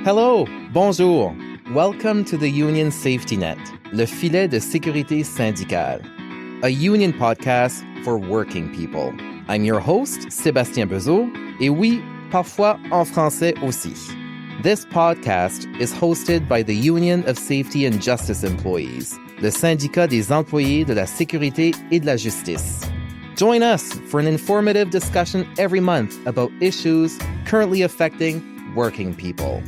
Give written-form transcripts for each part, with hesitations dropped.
Hello, bonjour. Welcome to the Union Safety Net, le filet de sécurité syndicale, a union podcast for working people. I'm your host, Sébastien Bezeau, et oui, parfois en français aussi. This podcast is hosted by the Union of Safety and Justice Employees, le syndicat des employés de la sécurité et de la justice. Join us for an informative discussion every month about issues currently affecting working people.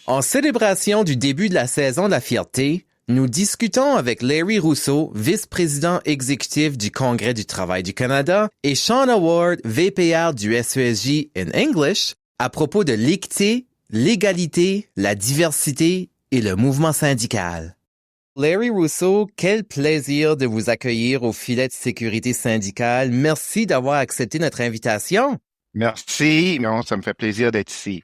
En célébration du début de la saison de la fierté, nous discutons avec Larry Rousseau, vice-président exécutif du Congrès du travail du Canada, et Shauna Ward, VPR du SESJ in English, à propos de l'équité, l'égalité, la diversité et le mouvement syndical. Larry Rousseau, quel plaisir de vous accueillir au filet de sécurité syndicale. Merci d'avoir accepté notre invitation. Merci, non, ça me fait plaisir d'être ici.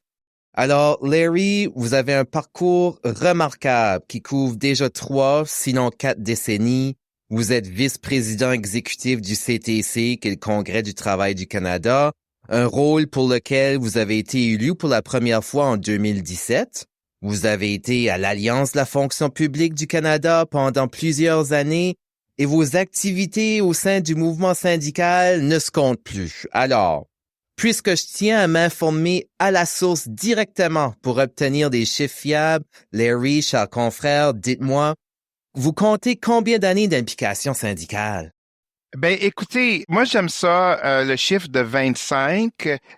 Alors, Larry, vous avez un parcours remarquable qui couvre déjà 3, sinon 4 décennies. Vous êtes vice-président exécutif du CTC, qui est le Congrès du travail du Canada, un rôle pour lequel vous avez été élu pour la première fois en 2017. Vous avez été à l'Alliance de la fonction publique du Canada pendant plusieurs années et vos activités au sein du mouvement syndical ne se comptent plus. Alors, puisque je tiens à m'informer à la source directement pour obtenir des chiffres fiables, Larry, cher confrère, dites-moi, vous comptez combien d'années d'implication syndicale? Ben, écoutez, moi j'aime ça, le chiffre de 25,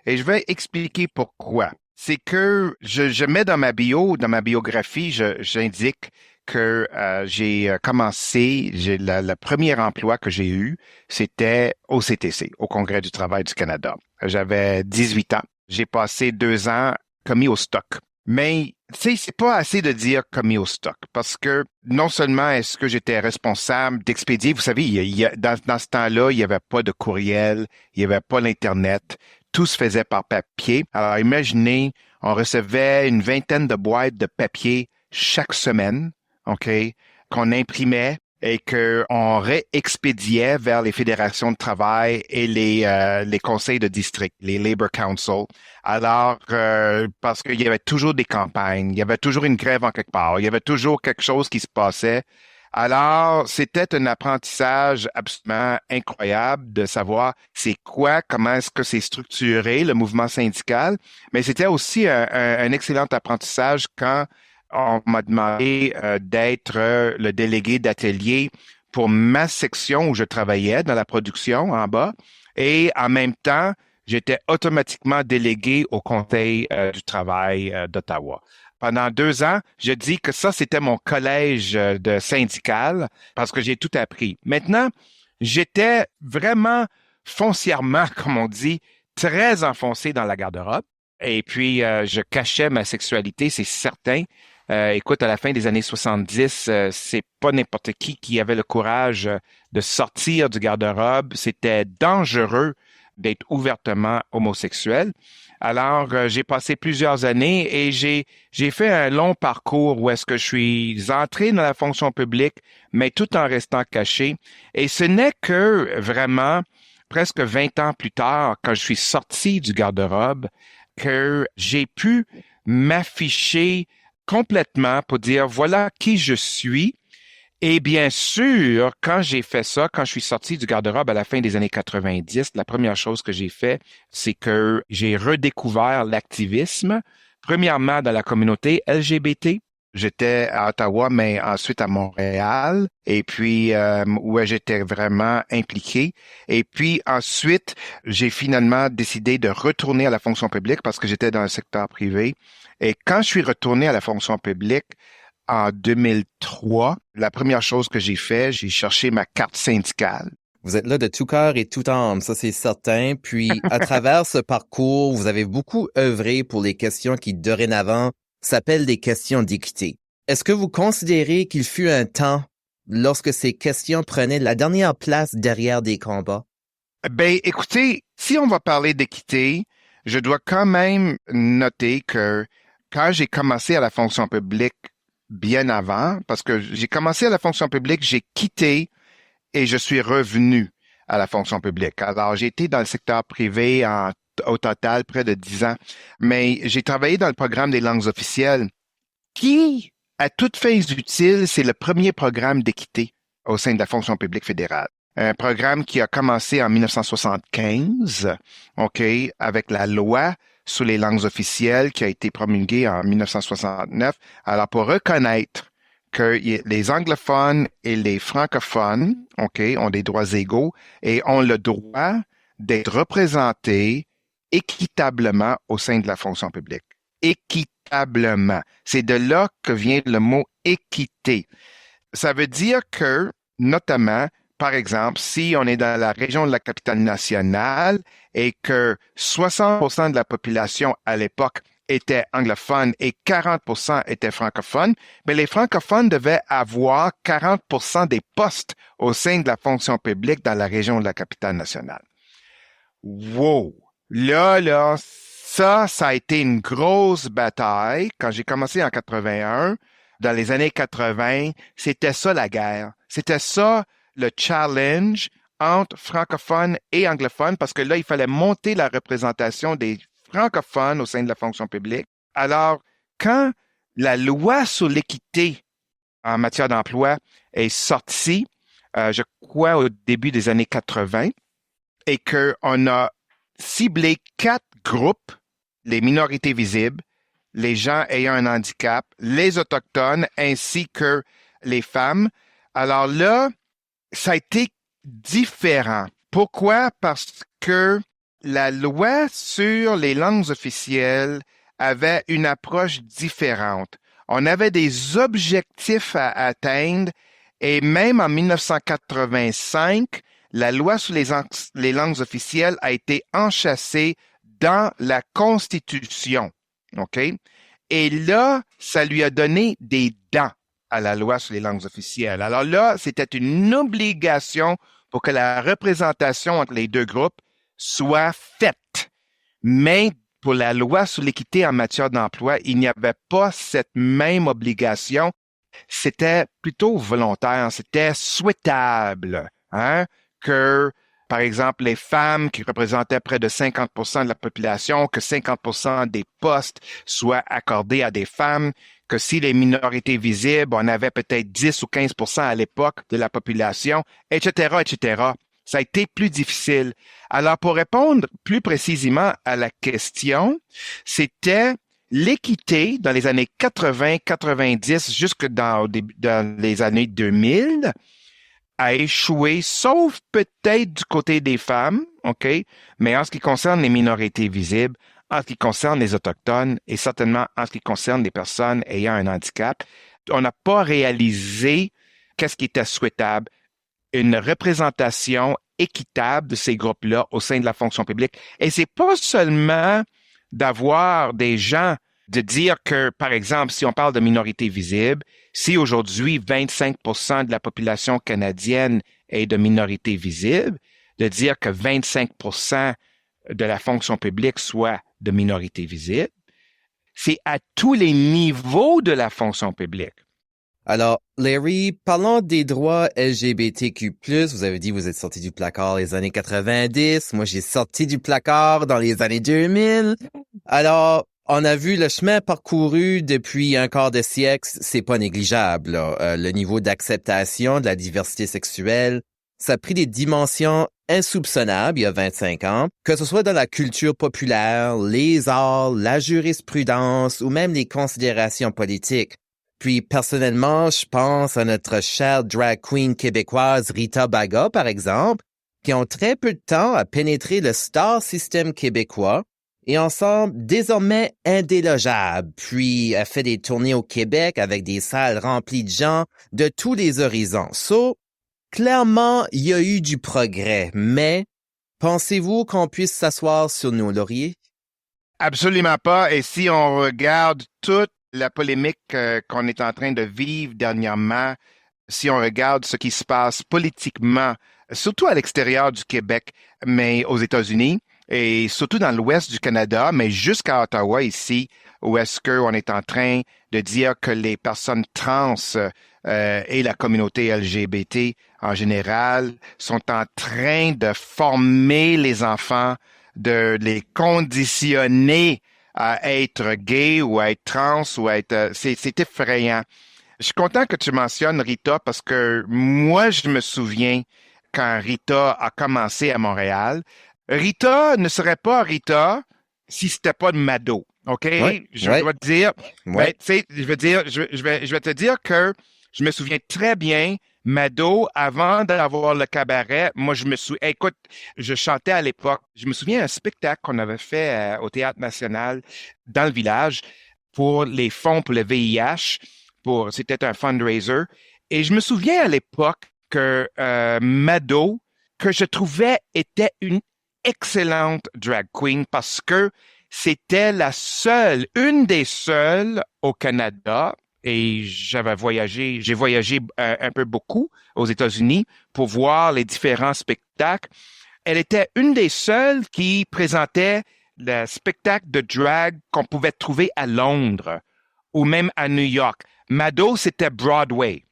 et je vais expliquer pourquoi. C'est que je mets dans ma biographie, j'indique que j'ai commencé, le premier emploi que j'ai eu, c'était au CTC, au Congrès du travail du Canada. J'avais 18 ans. J'ai passé 2 ans commis au stock. Mais, tu sais, c'est pas assez de dire commis au stock, parce que non seulement est-ce que j'étais responsable d'expédier, vous savez, dans ce temps-là, il n'y avait pas de courriel, il n'y avait pas l'Internet, tout se faisait par papier. Alors, imaginez, on recevait une vingtaine de boîtes de papier chaque semaine, OK, qu'on imprimait et qu'on réexpédiait vers les fédérations de travail et les conseils de district, les Labor Council. Alors, parce qu'il y avait toujours des campagnes, il y avait toujours une grève en quelque part, il y avait toujours quelque chose qui se passait. Alors, c'était un apprentissage absolument incroyable de savoir c'est quoi, comment est-ce que c'est structuré, le mouvement syndical, mais c'était aussi un excellent apprentissage quand on m'a demandé d'être le délégué d'atelier pour ma section où je travaillais dans la production en bas et en même temps, j'étais automatiquement délégué au Conseil du travail d'Ottawa. Pendant 2 ans, je dis que ça, c'était mon collège de syndical parce que j'ai tout appris. Maintenant, j'étais vraiment foncièrement, comme on dit, très enfoncé dans la garde-robe. Et puis, je cachais ma sexualité, c'est certain. Écoute, à la fin des années 70, c'est pas n'importe qui avait le courage de sortir du garde-robe. C'était dangereux d'être ouvertement homosexuel. Alors, j'ai passé plusieurs années et j'ai fait un long parcours où est-ce que je suis entré dans la fonction publique, mais tout en restant caché. Et ce n'est que vraiment presque 20 ans plus tard, quand je suis sorti du garde-robe, que j'ai pu m'afficher complètement pour dire voilà qui je suis. Et bien sûr, quand j'ai fait ça, quand je suis sorti du garde-robe à la fin des années 90, la première chose que j'ai fait, c'est que j'ai redécouvert l'activisme, premièrement dans la communauté LGBT. J'étais à Ottawa, mais ensuite à Montréal, et puis où j'étais vraiment impliqué. Et puis ensuite, j'ai finalement décidé de retourner à la fonction publique parce que j'étais dans le secteur privé. Et quand je suis retourné à la fonction publique, en 2003, la première chose que j'ai fait, j'ai cherché ma carte syndicale. Vous êtes là de tout cœur et toute âme, ça c'est certain. Puis, à travers ce parcours, vous avez beaucoup œuvré pour les questions qui, dorénavant, s'appellent des questions d'équité. Est-ce que vous considérez qu'il fut un temps lorsque ces questions prenaient la dernière place derrière des combats? Ben, écoutez, si on va parler d'équité, je dois quand même noter que quand j'ai commencé à la fonction publique, bien avant, parce que j'ai commencé à la fonction publique, j'ai quitté et je suis revenu à la fonction publique. Alors, j'ai été dans le secteur privé au total près de 10 ans, mais j'ai travaillé dans le programme des langues officielles qui, à toutes fins utiles, c'est le premier programme d'équité au sein de la fonction publique fédérale. Un programme qui a commencé en 1975, OK, avec la loi sur les langues officielles qui a été promulguée en 1969. Alors, pour reconnaître que les anglophones et les francophones, OK, ont des droits égaux et ont le droit d'être représentés équitablement au sein de la fonction publique. Équitablement. C'est de là que vient le mot équité. Ça veut dire que, notamment, par exemple, si on est dans la région de la capitale nationale et que 60% de la population à l'époque était anglophone et 40% étaient francophones, mais les francophones devaient avoir 40% des postes au sein de la fonction publique dans la région de la capitale nationale. Wow! Là, ça a été une grosse bataille. Quand j'ai commencé en 81, dans les années 80, c'était ça la guerre. C'était ça le challenge entre francophones et anglophones, parce que là, il fallait monter la représentation des francophones au sein de la fonction publique. Alors, quand la loi sur l'équité en matière d'emploi est sortie, je crois au début des années 80, et qu'on a ciblé 4 groupes, les minorités visibles, les gens ayant un handicap, les autochtones, ainsi que les femmes. Alors là, ça a été différent. Pourquoi? Parce que la loi sur les langues officielles avait une approche différente. On avait des objectifs à atteindre et même en 1985, la loi sur les langues officielles a été enchâssée dans la Constitution. OK? Et là, ça lui a donné des dents à la loi sur les langues officielles. Alors là, c'était une obligation pour que la représentation entre les deux groupes soit faite. Mais pour la loi sur l'équité en matière d'emploi, il n'y avait pas cette même obligation. C'était plutôt volontaire, c'était souhaitable, hein, que, par exemple, les femmes qui représentaient près de 50% de la population, que 50% des postes soient accordés à des femmes, que si les minorités visibles, on avait peut-être 10 ou 15% à l'époque de la population, etc., etc. Ça a été plus difficile. Alors, pour répondre plus précisément à la question, c'était l'équité dans les années 80, 90, jusque dans les années 2000, a échoué, sauf peut-être du côté des femmes, OK? Mais en ce qui concerne les minorités visibles, en ce qui concerne les Autochtones et certainement en ce qui concerne les personnes ayant un handicap, on n'a pas réalisé qu'est-ce qui était souhaitable, une représentation équitable de ces groupes-là au sein de la fonction publique. Et c'est pas seulement d'avoir des gens, de dire que, par exemple, si on parle de minorités visibles, si aujourd'hui 25% de la population canadienne est de minorité visible, de dire que 25% de la fonction publique soit de minorité visible, c'est à tous les niveaux de la fonction publique. Alors, Larry, parlons des droits LGBTQ+. Vous avez dit que vous êtes sorti du placard les années 90. Moi, j'ai sorti du placard dans les années 2000. Alors, on a vu le chemin parcouru depuis un quart de siècle, c'est pas négligeable, là. Le niveau d'acceptation de la diversité sexuelle, ça a pris des dimensions insoupçonnables il y a 25 ans, que ce soit dans la culture populaire, les arts, la jurisprudence ou même les considérations politiques. Puis personnellement, je pense à notre chère drag queen québécoise Rita Baga, par exemple, qui ont très peu de temps à pénétrer le star system québécois et ensemble désormais indélogeables. Puis elle fait des tournées au Québec avec des salles remplies de gens de tous les horizons. Clairement, il y a eu du progrès, mais pensez-vous qu'on puisse s'asseoir sur nos lauriers? Absolument pas. Et si on regarde toute la polémique qu'on est en train de vivre dernièrement, si on regarde ce qui se passe politiquement, surtout à l'extérieur du Québec, mais aux États-Unis, et surtout dans l'ouest du Canada, mais jusqu'à Ottawa ici, où est-ce qu'on est en train de dire que les personnes trans et la communauté LGBT en général sont en train de former les enfants, de les conditionner à être gay ou à être trans ou à être... c'est effrayant. Je suis content que tu mentionnes Rita parce que moi, je me souviens quand Rita a commencé à Montréal. Rita ne serait pas Rita si c'était pas de Mado. OK? Ouais, Je ouais, dois te dire, ben, ouais. tu sais, je vais te dire que je me souviens très bien, Mado, avant d'avoir le cabaret, moi, je me souviens, écoute, je chantais à l'époque. Je me souviens d'un spectacle qu'on avait fait au Théâtre National dans le village pour les fonds pour le VIH. C'était un fundraiser. Et je me souviens à l'époque que Mado, que je trouvais était une excellente drag queen parce que c'était une des seules au Canada, et j'ai voyagé un peu beaucoup aux États-Unis pour voir les différents spectacles. Elle était une des seules qui présentait le spectacle de drag qu'on pouvait trouver à Londres ou même à New York. Mado, c'était Broadway.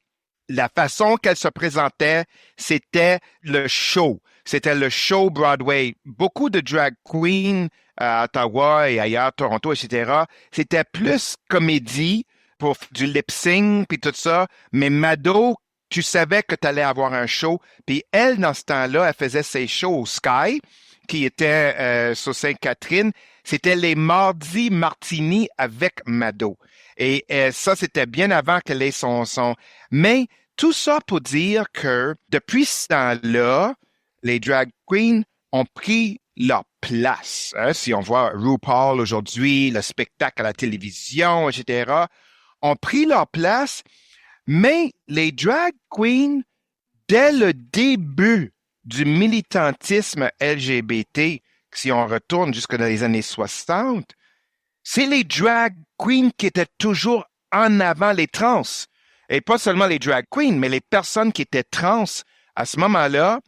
La façon qu'elle se présentait, c'était le show. C'était le show Broadway. Beaucoup de drag queens à Ottawa et ailleurs, Toronto, etc., c'était plus comédie pour du lip-sync puis tout ça. Mais Mado, tu savais que tu allais avoir un show. Puis elle, dans ce temps-là, elle faisait ses shows au Sky, qui était sur Sainte-Catherine. C'était les mardis martini avec Mado. Et ça, c'était bien avant qu'elle ait son... Mais tout ça pour dire que depuis ce temps-là, les drag queens ont pris leur place. Hein? Si on voit RuPaul aujourd'hui, le spectacle à la télévision, etc., ont pris leur place, mais les drag queens, dès le début du militantisme LGBT, si on retourne jusque dans les années 60, c'est les drag queens qui étaient toujours en avant les trans. Et pas seulement les drag queens, mais les personnes qui étaient trans à ce moment-là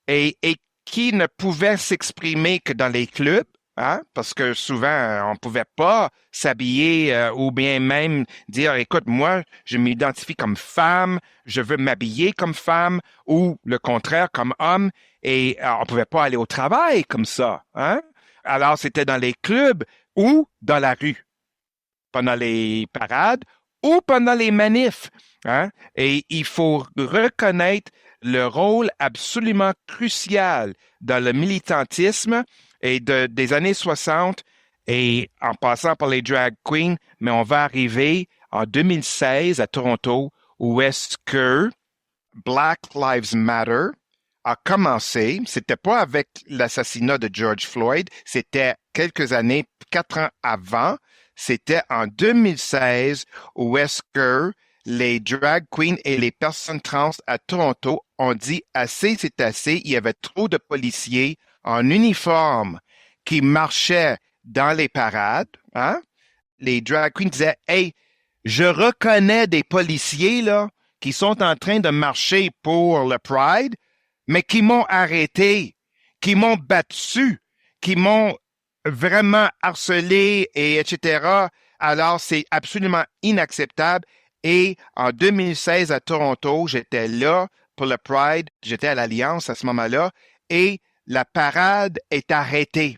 et qui ne pouvaient s'exprimer que dans les clubs, hein, parce que souvent, on ne pouvait pas s'habiller ou bien même dire, écoute, moi, je m'identifie comme femme, je veux m'habiller comme femme ou le contraire comme homme, et on ne pouvait pas aller au travail comme ça. Hein? Alors, c'était dans les clubs ou dans la rue, pendant les parades ou pendant les manifs. Hein? Et il faut reconnaître le rôle absolument crucial dans le militantisme et des années 60 et en passant par les drag queens, mais on va arriver en 2016 à Toronto où est-ce que Black Lives Matter a commencé. C'était pas avec l'assassinat de George Floyd, c'était quelques années, 4 ans avant. C'était en 2016 où est-ce que les drag queens et les personnes trans à Toronto ont dit assez, c'est assez. Il y avait trop de policiers en uniforme qui marchaient dans les parades. Hein? Les drag queens disaient, hey, je reconnais des policiers là qui sont en train de marcher pour le Pride, mais qui m'ont arrêté, qui m'ont battu, qui m'ont vraiment harcelé, et etc. Alors, c'est absolument inacceptable. Et en 2016 à Toronto, j'étais là pour le Pride, j'étais à l'Alliance à ce moment-là, et la parade est arrêtée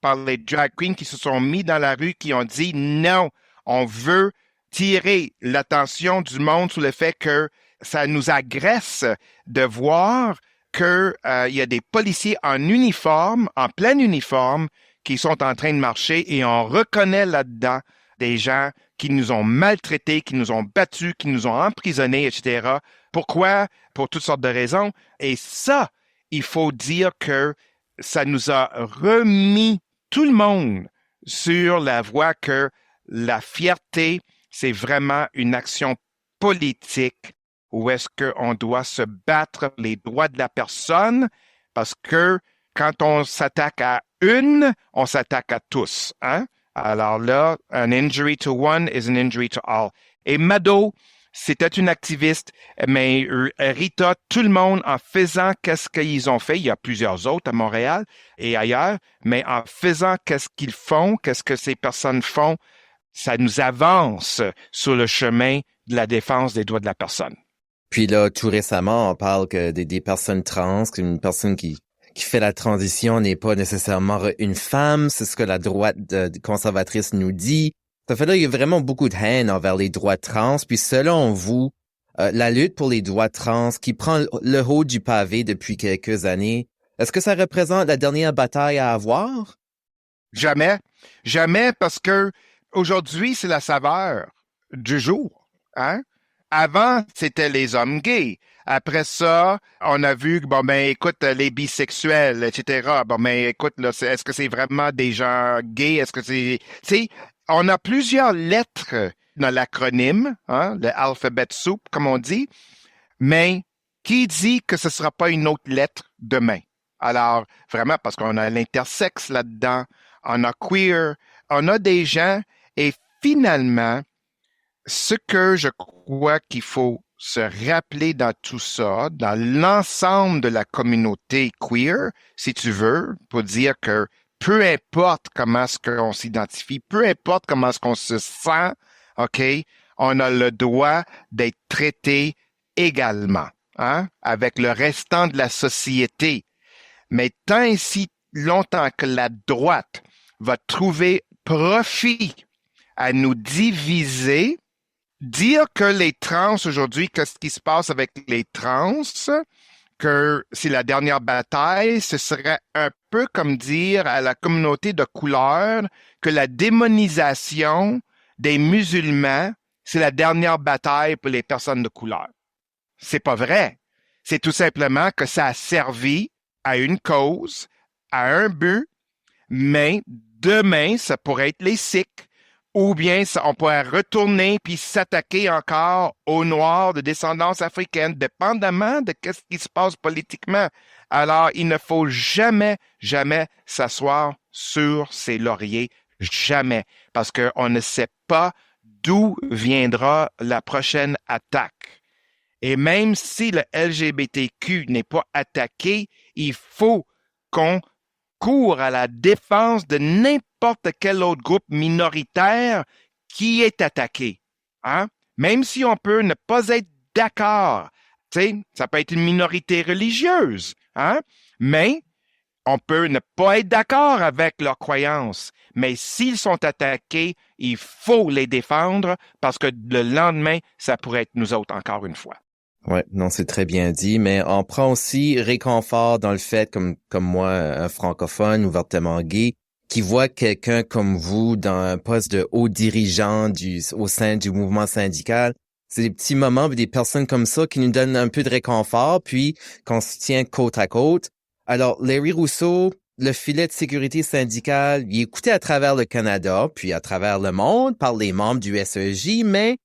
par les drag queens qui se sont mis dans la rue, qui ont dit non, on veut tirer l'attention du monde sur le fait que ça nous agresse de voir qu'il y a des policiers en uniforme, en plein uniforme, qui sont en train de marcher et on reconnaît là-dedans des gens qui nous ont maltraités, qui nous ont battus, qui nous ont emprisonnés, etc. Pourquoi? Pour toutes sortes de raisons. Et ça, il faut dire que ça nous a remis tout le monde sur la voie que la fierté, c'est vraiment une action politique où est-ce qu'on doit se battre les droits de la personne parce que quand on s'attaque à une, on s'attaque à tous. Hein? Alors là, an injury to one is an injury to all. Et Mado, c'était une activiste, mais Rita, tout le monde en faisant qu'est-ce qu'ils ont fait, il y a plusieurs autres à Montréal et ailleurs, mais en faisant qu'est-ce qu'ils font, qu'est-ce que ces personnes font, ça nous avance sur le chemin de la défense des droits de la personne. Puis là, tout récemment, on parle que des personnes trans, qu'une personne qui fait la transition n'est pas nécessairement une femme, c'est ce que la droite conservatrice nous dit. Ça fait là, il y a vraiment beaucoup de haine envers les droits trans. Puis selon vous, la lutte pour les droits trans qui prend le haut du pavé depuis quelques années, est-ce que ça représente la dernière bataille à avoir? Jamais. Jamais parce que aujourd'hui, c'est la saveur du jour. Hein? Avant, c'était les hommes gays. Après ça, on a vu que, bon, ben, écoute, les bisexuels, etc. Bon, ben, écoute, là, est-ce que c'est vraiment des gens gays? Est-ce que c'est... Tu sais, on a plusieurs lettres dans l'acronyme, hein, le alphabet soup, comme on dit, mais qui dit que ce ne sera pas une autre lettre demain? Alors, vraiment, parce qu'on a l'intersexe là-dedans, on a queer, on a des gens, et finalement, ce que je crois qu'il faut se rappeler dans tout ça, dans l'ensemble de la communauté queer, si tu veux, pour dire que peu importe comment est-ce qu'on s'identifie, peu importe comment est-ce qu'on se sent, OK, on a le droit d'être traité également, hein, avec le restant de la société. Mais tant et si longtemps que la droite va trouver profit à nous diviser, dire que les trans aujourd'hui, qu'est-ce qui se passe avec les trans, que c'est la dernière bataille, ce serait un peu comme dire à la communauté de couleur que la démonisation des musulmans, c'est la dernière bataille pour les personnes de couleur. C'est pas vrai. C'est tout simplement que ça a servi à une cause, à un but, mais demain, ça pourrait être les Sikhs, ou bien on pourrait retourner puis s'attaquer encore aux Noirs de descendance africaine, dépendamment de ce qui se passe politiquement. Alors, il ne faut jamais, jamais s'asseoir sur ses lauriers, jamais, parce qu'on ne sait pas d'où viendra la prochaine attaque. Et même si le LGBTQ n'est pas attaqué, il faut qu'on court à la défense de n'importe quel autre groupe minoritaire qui est attaqué. Hein? Même si on peut ne pas être d'accord, ça peut être une minorité religieuse, hein? Mais on peut ne pas être d'accord avec leurs croyances. Mais s'ils sont attaqués, il faut les défendre parce que le lendemain, ça pourrait être nous autres encore une fois. Ouais, non, c'est très bien dit, mais on prend aussi réconfort dans le fait, comme moi, un francophone ouvertement gay, qui voit quelqu'un comme vous dans un poste de haut dirigeant au sein du mouvement syndical. C'est des petits moments, des personnes comme ça qui nous donnent un peu de réconfort, puis qu'on se tient côte à côte. Alors, Larry Rousseau, le filet de sécurité syndicale, il est écouté à travers le Canada, puis à travers le monde par les membres du SEJ, mais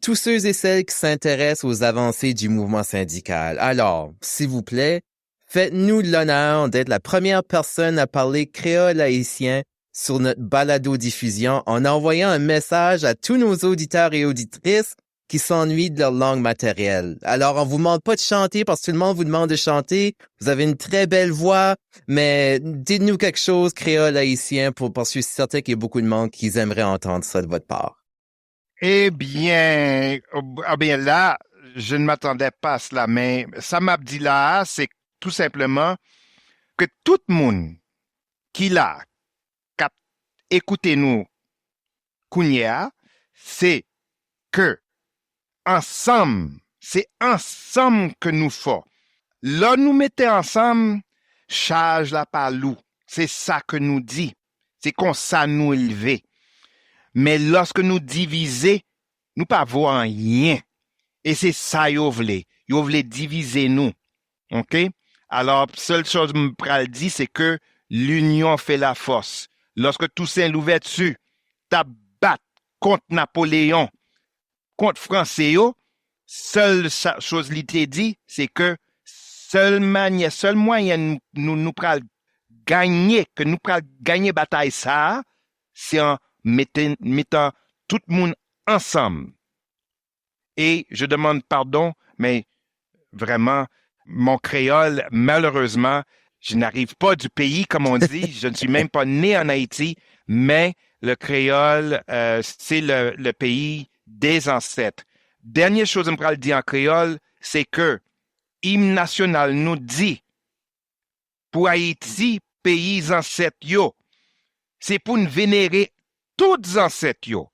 tous ceux et celles qui s'intéressent aux avancées du mouvement syndical. Alors, s'il vous plaît, faites-nous l'honneur d'être la première personne à parler créole haïtien sur notre balado-diffusion en envoyant un message à tous nos auditeurs et auditrices qui s'ennuient de leur langue matérielle. Alors, on vous demande pas de chanter parce que tout le monde vous demande de chanter. Vous avez une très belle voix, mais dites-nous quelque chose créole haïtien parce que je suis certain qu'il y a beaucoup de monde qui aimerait entendre ça de votre part. Eh bien, là, je ne m'attendais pas à cela, mais ça m'a dit là, c'est tout simplement que tout le monde qui l'a, écoutez-nous, Kounia, c'est que c'est ensemble que nous faisons. Là, nous mettons ensemble, charge la par loup. C'est ça que nous dit. C'est qu'on ça nous élever. Mais lorsque nous diviser, nous pas voir rien. Et c'est ça yo voulez. Yo voulez diviser nous. OK? Alors, seule chose que je me dit, c'est que l'union fait la force. Lorsque Toussaint Louverture t'a battu contre Napoléon, contre Français, seule chose qu'il t'a dit, c'est que seul moyen nous pral gagner, que nous pral gagner bataille ça, c'est en mettant tout le monde ensemble. Et je demande pardon, mais vraiment, mon créole, malheureusement, je n'arrive pas du pays, comme on dit. Je ne suis même pas né en Haïti, mais le créole, c'est le pays des ancêtres. Dernière chose que je me dire en créole, c'est que l'hymne national nous dit, pour Haïti, pays ancêtres, yo, c'est pour nous vénérer tous ancêtres, yo.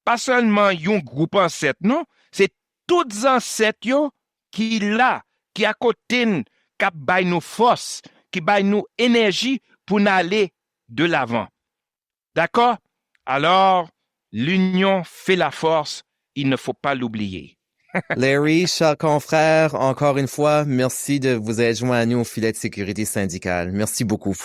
Pas seulement un groupe ancêtre, non? C'est tous ancêtres, yo, qui là, qui à côté, qui baillent nous force, qui baillent nous énergie pour nous aller de l'avant. D'accord? Alors, l'union fait la force, il ne faut pas l'oublier. Larry, cher confrère, encore une fois, merci de vous être joint à nous au filet de sécurité syndicale. Merci beaucoup.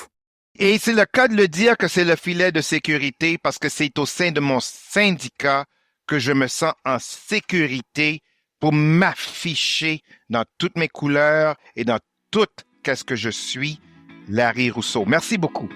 Et c'est le cas de le dire que c'est le filet de sécurité parce que c'est au sein de mon syndicat que je me sens en sécurité pour m'afficher dans toutes mes couleurs et dans tout qu'est-ce que je suis, Larry Rousseau. Merci beaucoup.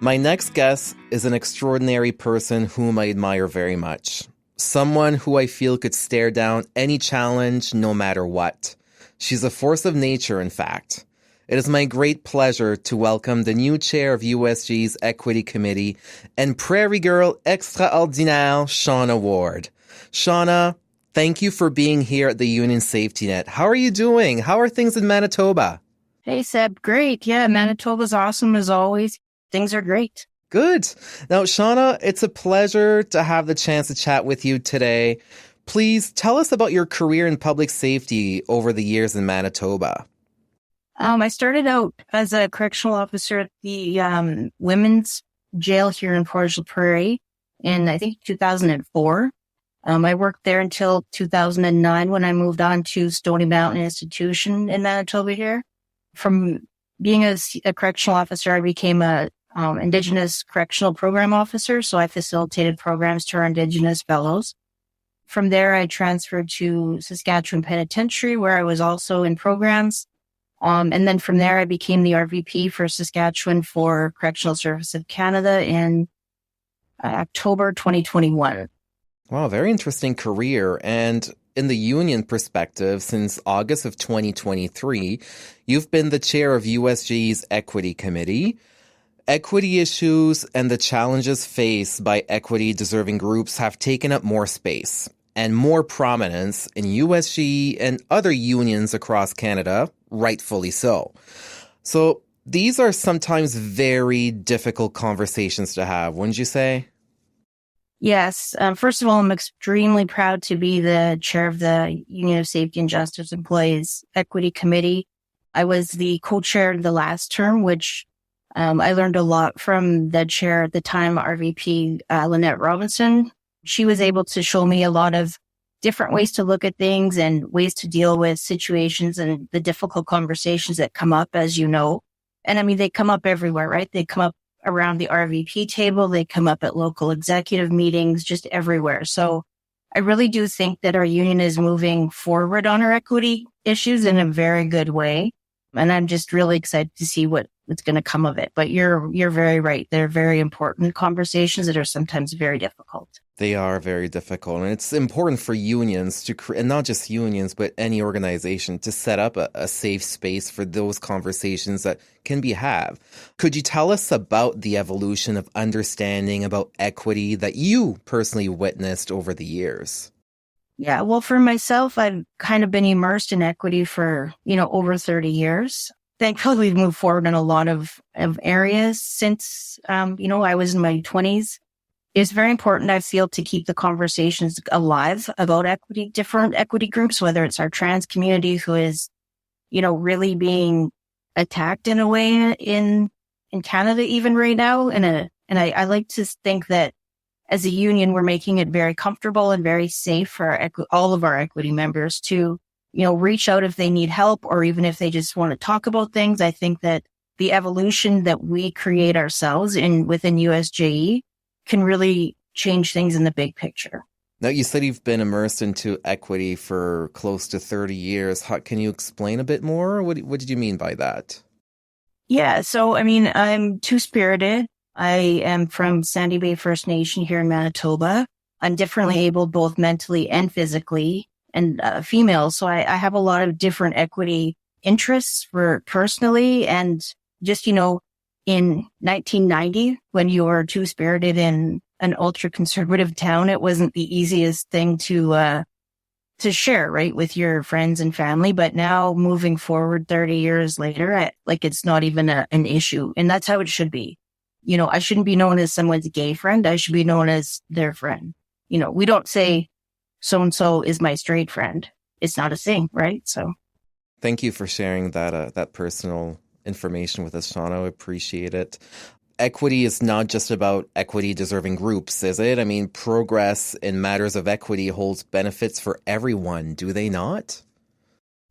My next guest is an extraordinary person whom I admire very much. Someone who I feel could stare down any challenge no matter what. She's a force of nature, in fact. It is my great pleasure to welcome the new chair of USG's Equity Committee and Prairie Girl Extraordinaire, Shauna Ward. Shauna, thank you for being here at the Union Safety Net. How are you doing? How are things in Manitoba? Hey, Seb. Great. Yeah, Manitoba's awesome as always. Things are great. Good. Now, Shauna, it's a pleasure to have the chance to chat with you today. Please tell us about your career in public safety over the years in Manitoba. I started out as a correctional officer at the women's jail here in Port Prairie in, I think, 2004. I worked there until 2009 when I moved on to Stony Mountain Institution in Manitoba here. From being a correctional officer, I became a Indigenous Correctional Program Officer, so I facilitated programs to our Indigenous fellows. From there, I transferred to Saskatchewan Penitentiary, where I was also in programs. And then from there, I became the RVP for Saskatchewan for Correctional Service of Canada in October 2021. Wow, very interesting career. And in the union perspective, since August of 2023, you've been the chair of USG's Equity Committee. Equity issues and the challenges faced by equity-deserving groups have taken up more space and more prominence in USG and other unions across Canada, rightfully so. So these are sometimes very difficult conversations to have, wouldn't you say? Yes. First of all, I'm extremely proud to be the chair of the Union of Safety and Justice Employees Equity Committee. I was the co-chair the last term, which I learned a lot from the chair at the time, RVP Lynette Robinson. She was able to show me a lot of different ways to look at things and ways to deal with situations and the difficult conversations that come up, as you know. And I mean, they come up everywhere, right? They come up around the RVP table. They come up at local executive meetings, just everywhere. So I really do think that our union is moving forward on our equity issues in a very good way. And I'm just really excited to see what's going to come of it. But you're very right. They're very important conversations that are sometimes very difficult. They are very difficult. And it's important for unions to, and not just unions, but any organization to set up a safe space for those conversations that can be had. Could you tell us about the evolution of understanding about equity that you personally witnessed over the years? Yeah, well, for myself, I've kind of been immersed in equity for, over 30 years. Thankfully, we've moved forward in a lot of areas since, I was in my 20s. It's very important, I feel, to keep the conversations alive about equity, different equity groups, whether it's our trans community who is, really being attacked in a way in Canada even right now. And I like to think that as a union, we're making it very comfortable and very safe for all of our equity members to, reach out if they need help or even if they just want to talk about things. I think that the evolution that we create ourselves within USJE can really change things in the big picture. Now, you said you've been immersed into equity for close to 30 years. Can you explain a bit more? What did you mean by that? Yeah, so, I'm two-spirited. I am from Sandy Bay First Nation here in Manitoba. I'm differently abled both mentally and physically, and female. So I have a lot of different equity interests for personally, and just, in 1990, when you were two-spirited in an ultra-conservative town, it wasn't the easiest thing to share, right, with your friends and family. But now moving forward 30 years later, it's not even an issue. And that's how it should be. I shouldn't be known as someone's gay friend. I should be known as their friend. We don't say so-and-so is my straight friend. It's not a thing, right? So. Thank you for sharing that personal information with us, Shauna. I appreciate it. Equity is not just about equity-deserving groups, is it? I mean, progress in matters of equity holds benefits for everyone, do they not?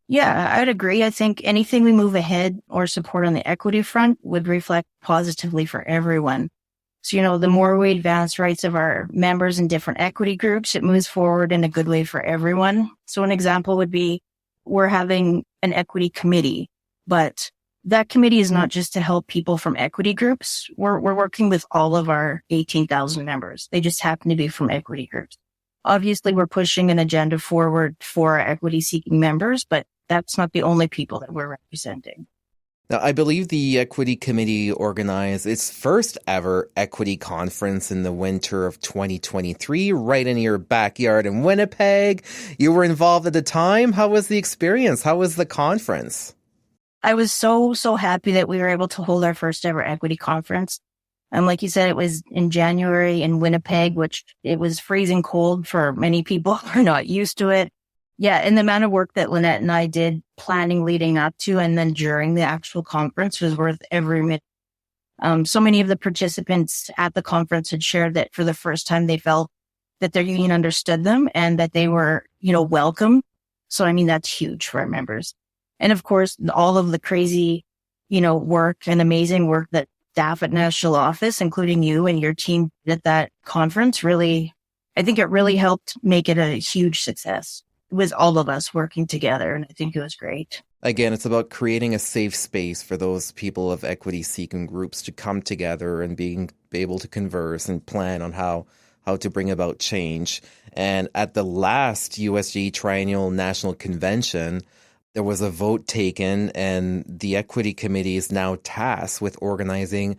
Yeah, I'd agree. I think anything we move ahead or support on the equity front would reflect positively for everyone. So, the more we advance rights of our members in different equity groups, it moves forward in a good way for everyone. So an example would be we're having an equity committee, but that committee is not just to help people from equity groups. We're working with all of our 18,000 members. They just happen to be from equity groups. Obviously, we're pushing an agenda forward for our equity-seeking members, but that's not the only people that we're representing. Now, I believe the Equity Committee organized its first ever equity conference in the winter of 2023, right in your backyard in Winnipeg. You were involved at the time. How was the experience? How was the conference? I was so happy that we were able to hold our first ever equity conference. And like you said, it was in January in Winnipeg, which it was freezing cold for many people who are not used to it. Yeah, and the amount of work that Lynette and I did planning leading up to and then during the actual conference was worth every minute. So many of the participants at the conference had shared that for the first time they felt that their union understood them and that they were, welcome. So, that's huge for our members. And of course, all of the crazy, work and amazing work that staff at National Office, including you and your team at that conference, I think it really helped make it a huge success. It was all of us working together, and I think it was great. Again, it's about creating a safe space for those people of equity-seeking groups to come together and being able to converse and plan on how to bring about change. And at the last USG Triennial National Convention, there was a vote taken, and the Equity Committee is now tasked with organizing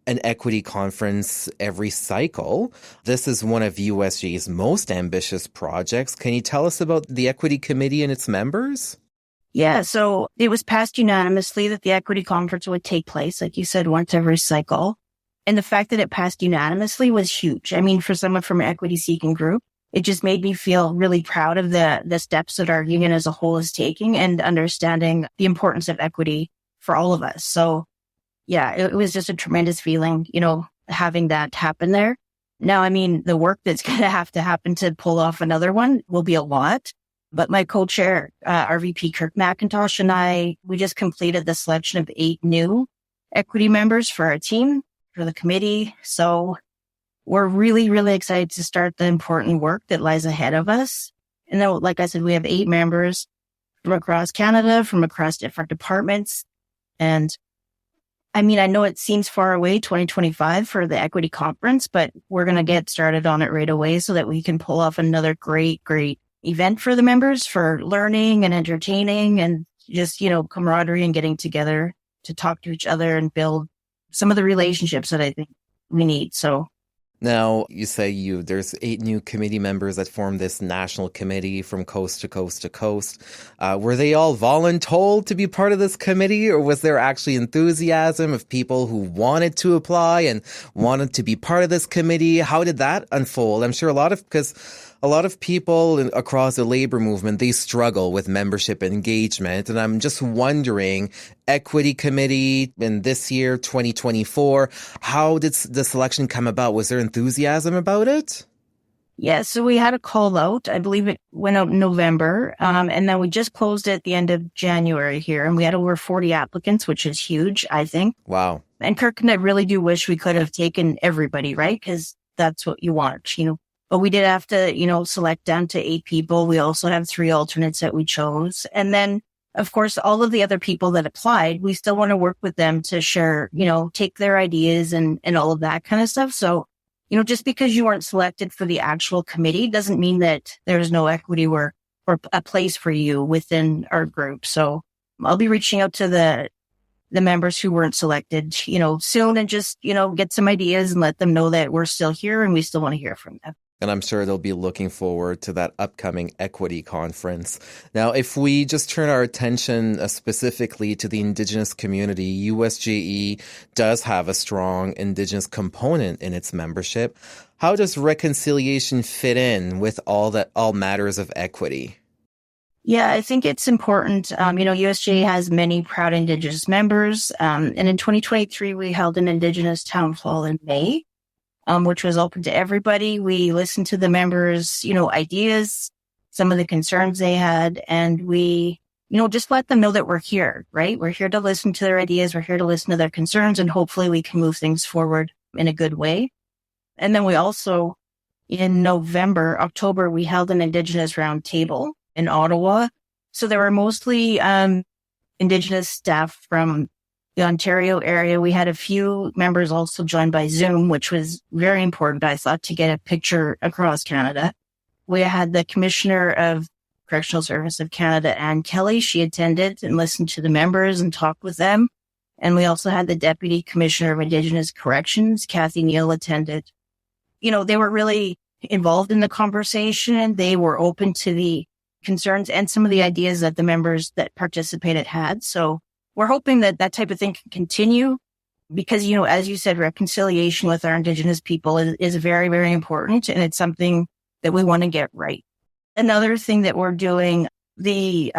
an equity conference every cycle. This is one of USG's most ambitious projects. Can you tell us about the Equity Committee and its members? Yeah, so it was passed unanimously that the equity conference would take place, like you said, once every cycle. And the fact that it passed unanimously was huge. For someone from an equity-seeking group, it just made me feel really proud of the steps that our union as a whole is taking and understanding the importance of equity for all of us. So yeah, it was just a tremendous feeling, having that happen there. Now, the work that's going to have to happen to pull off another one will be a lot. But my co-chair, RVP Kirk McIntosh, and I, we just completed the selection of 8 new equity members for our team, for the committee. So we're really, really excited to start the important work that lies ahead of us. And then, like I said, we have 8 members from across Canada, from across different departments. And I know it seems far away, 2025 for the equity conference, but we're going to get started on it right away so that we can pull off another great event for the members for learning and entertaining and just, camaraderie and getting together to talk to each other and build some of the relationships that I think we need. So. Now, you say there's 8 new committee members that form this national committee from coast to coast to coast. Were they all voluntold to be part of this committee, or was there actually enthusiasm of people who wanted to apply and wanted to be part of this committee? How did that unfold? I'm sure because a lot of people across the labor movement, they struggle with membership engagement. And I'm just wondering, Equity Committee in this year, 2024, how did the selection come about? Was there enthusiasm about it? Yeah, so we had a call out. I believe it went out in November. And then we just closed it at the end of January here. And we had over 40 applicants, which is huge, I think. Wow. And Kirk and I really do wish we could have taken everybody, right? Because that's what you want, But we did have to, select down to 8 people. We also have 3 alternates that we chose. And then, of course, all of the other people that applied, we still want to work with them to share, take their ideas and all of that kind of stuff. So, just because you weren't selected for the actual committee doesn't mean that there's no equity work or a place for you within our group. So I'll be reaching out to the members who weren't selected, soon and just, get some ideas and let them know that we're still here and we still want to hear from them. And I'm sure they'll be looking forward to that upcoming equity conference. Now, if we just turn our attention specifically to the Indigenous community, USJE does have a strong Indigenous component in its membership. How does reconciliation fit in with all matters of equity? Yeah, I think it's important. USJE has many proud Indigenous members. And in 2023, we held an Indigenous town hall in May, which was open to everybody. We listened to the members, ideas, some of the concerns they had, and we, just let them know that we're here, right? We're here to listen to their ideas. We're here to listen to their concerns, and hopefully we can move things forward in a good way. And then we also, in October, we held an Indigenous roundtable in Ottawa. So there were mostly Indigenous staff from the Ontario area. We had a few members also joined by Zoom, which was very important, I thought, to get a picture across Canada. We had the Commissioner of Correctional Service of Canada, Anne Kelly. She attended and listened to the members and talked with them. And we also had the Deputy Commissioner of Indigenous Corrections, Kathy Neal, attended. They were really involved in the conversation. They were open to the concerns and some of the ideas that the members that participated had. So we're hoping that type of thing can continue because, as you said, reconciliation with our Indigenous people is very, very important. And it's something that we want to get right. Another thing that we're doing, the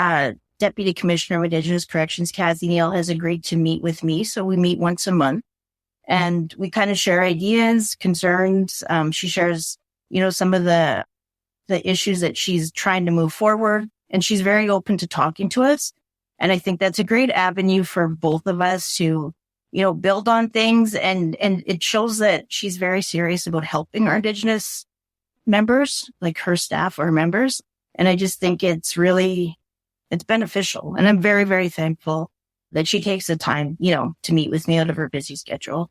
Deputy Commissioner of Indigenous Corrections, Kathy Neal, has agreed to meet with me. So we meet once a month and we kind of share ideas, concerns. She shares, some of the issues that she's trying to move forward. And she's very open to talking to us. And I think that's a great avenue for both of us to, build on things. And it shows that she's very serious about helping our Indigenous members, like her staff or members. And I just think it's beneficial. And I'm very, very thankful that she takes the time, to meet with me out of her busy schedule.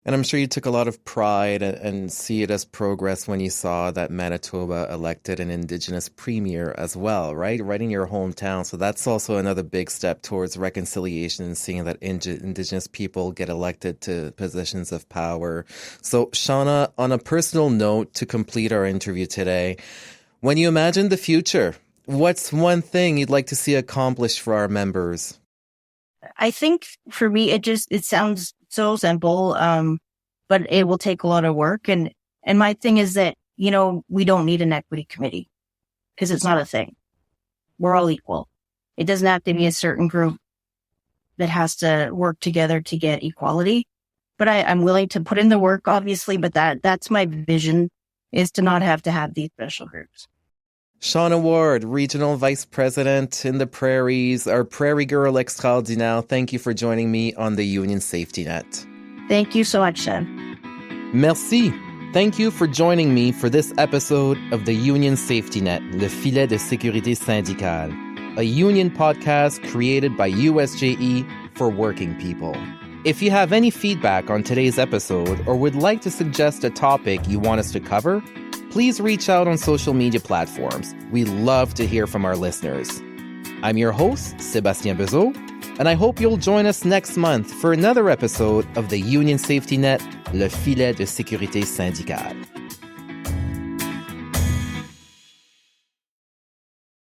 And I'm sure you took a lot of pride and see it as progress when you saw that Manitoba elected an Indigenous premier as well, right? Right in your hometown. So that's also another big step towards reconciliation and seeing that Indigenous people get elected to positions of power. So, Shauna, on a personal note, to complete our interview today, when you imagine the future, what's one thing you'd like to see accomplished for our members? I think for me, it sounds so simple, but it will take a lot of work. And my thing is that, we don't need an equity committee because it's not a thing. We're all equal. It doesn't have to be a certain group that has to work together to get equality. But I'm willing to put in the work, obviously, but that's my vision, is to not have to have these special groups. Shauna Ward, Regional Vice President in the Prairies, our Prairie Girl Extraordinaire. Thank you for joining me on the Union Safety Net. Thank you so much, Sam. Merci. Thank you for joining me for this episode of the Union Safety Net, Le Filet de Sécurité Syndicale, a union podcast created by USJE for working people. If you have any feedback on today's episode or would like to suggest a topic you want us to cover, please reach out on social media platforms. We love to hear from our listeners. I'm your host, Sébastien Bezeau, and I hope you'll join us next month for another episode of the Union Safety Net, Le Filet de Sécurité Syndicale.